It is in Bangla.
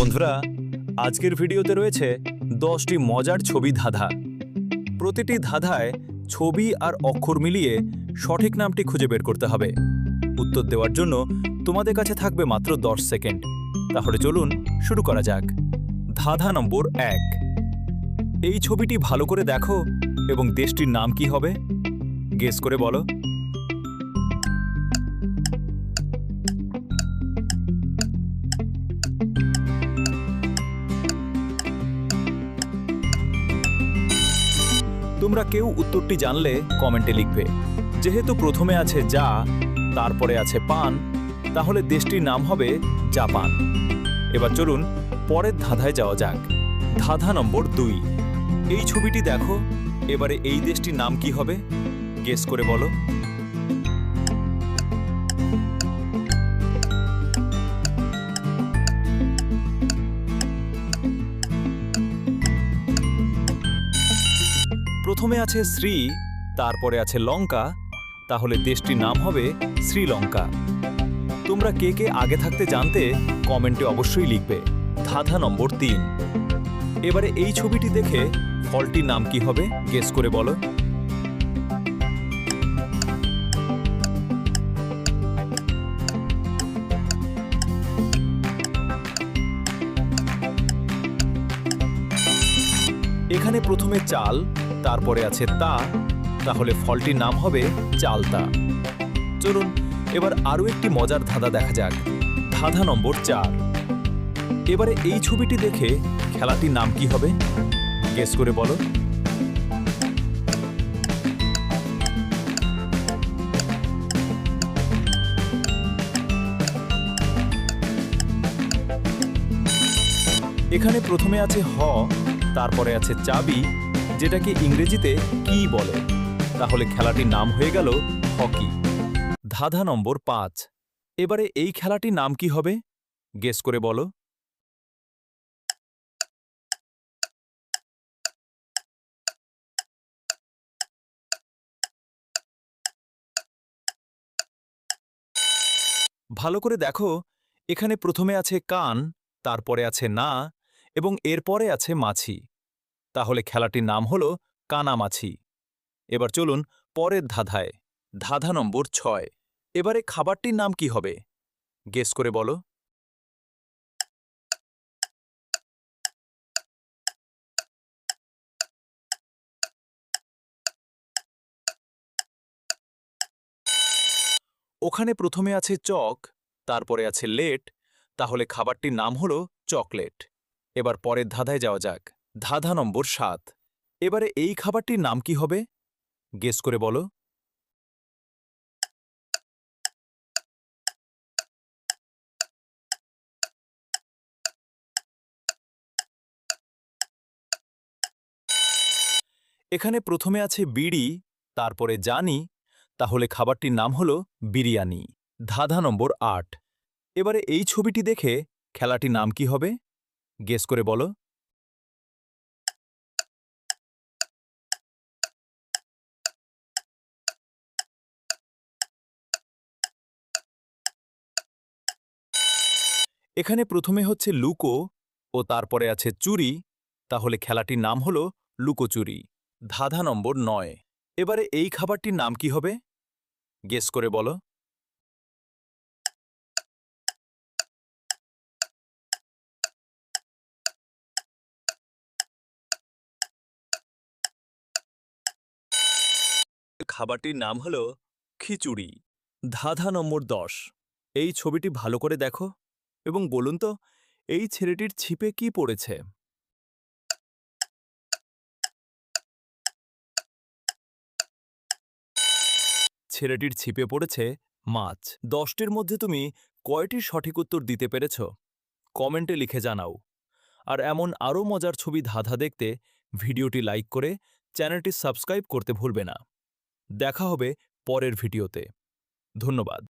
বন্ধুরা, আজকের ভিডিওতে রয়েছে 10টি মজার ছবি ধাঁধা। প্রতিটি ধাঁধায় ছবি আর অক্ষর মিলিয়ে সঠিক নামটি খুঁজে বের করতে হবে। উত্তর দেওয়ার জন্য তোমাদের কাছে থাকবে মাত্র 10 সেকেন্ড। তাহলে চলুন শুরু করা যাক। ধাঁধা নম্বর 1। এই ছবিটি ভালো করে দেখো এবং দেশটির নাম কি হবে গেস করে বলো। তোমরা কেউ উত্তরটি জানলে কমেন্টে লিখবে। যেহেতু প্রথমে আছে যা, তারপরে আছে পান, তাহলে দেশটির নাম হবে জাপান। এবার চলুন পরের ধাঁধায় যাওয়া যাক। ধাঁধা নম্বর 2। এই ছবিটি দেখো, এবারে এই দেশটির নাম কি হবে গেস করে বলো। প্রথমে আছে শ্রী, তারপরে আছে লঙ্কা, তাহলে দেশটির নাম হবে শ্রীলঙ্কা। তোমরা কে কে আগে থাকতে জানতে কমেন্টে অবশ্যই লিখবে। ধাঁধা নম্বর 3। এবারে এই ছবিটি দেখে ফলটির নাম কি হবে গেস করে বলো। এখানে প্রথমে চাল, তারপরে আছে তা, তাহলে ফলটির নাম হবে চালতা। চলুন এবার আরও একটি মজার ধাঁধা দেখা যাক। ধাঁধা নম্বর 4। এবারে এই ছবিটি দেখে খেলাটির নাম কি হবে গেস করে বলো। এখানে প্রথমে আছে হ, তারপরে আছে চাবি, যেটাকে ইংরেজিতে কি বলে, তাহলে খেলাটির নাম হয়ে গেল হকি। ধাঁধা নম্বর 5। এবারে এই খেলাটির নাম কি হবে গেস করে বলো। ভালো করে দেখো, এখানে প্রথমে আছে কান, তারপরে আছে না এবং এরপরে আছে মাছি, তাহলে খেলাটির নাম হলো কানামাছি। এবার চলুন পরের ধাঁধায়। ধাঁধা নম্বর 6। এবারে খাবারটির নাম কি হবে গেস করে বলো। ওখানে প্রথমে আছে চক, তারপরে আছে লেট, তাহলে খাবারটির নাম হলো চকলেট। এবার পরের ধাঁধায় যাওয়া যাক। ধাঁধা নম্বর 7। এবারে এই খাবারটির নাম কি হবে গেস করে বলো। এখানে প্রথমে আছে বিড়ি, তারপরে জানি, তাহলে খাবারটির নাম হলো বিরিয়ানি। ধাঁধা নম্বর 8। এবারে এই ছবিটি দেখে খেলাটির নাম কি হবে গেস করে বলো। এখানে প্রথমে হচ্ছে লুকো ও তারপরে আছে চুরি, তাহলে খেলাটির নাম হলো লুকোচুরি। ধাঁধা নম্বর 9। এবারে এই খাবারটির নাম কি হবে গেস করে বলো। খাবারটির নাম হলো খিচুড়ি। ধাঁধা নম্বর 10। এই ছবিটি ভালো করে দেখো এবং বলুন তো এই ছেলেটির ছিপে কি পড়েছে। ছেলেটির ছিপে পড়েছে মাছ। 10টির মধ্যে তুমি কয়টির সঠিক উত্তর দিতে পেরেছ কমেন্টে লিখে জানাও। আর এমন আরও মজার ছবি ধাঁধা দেখতে ভিডিওটি লাইক করে চ্যানেলটি সাবস্ক্রাইব করতে ভুলবে না। দেখা হবে পরের ভিডিওতে। ধন্যবাদ।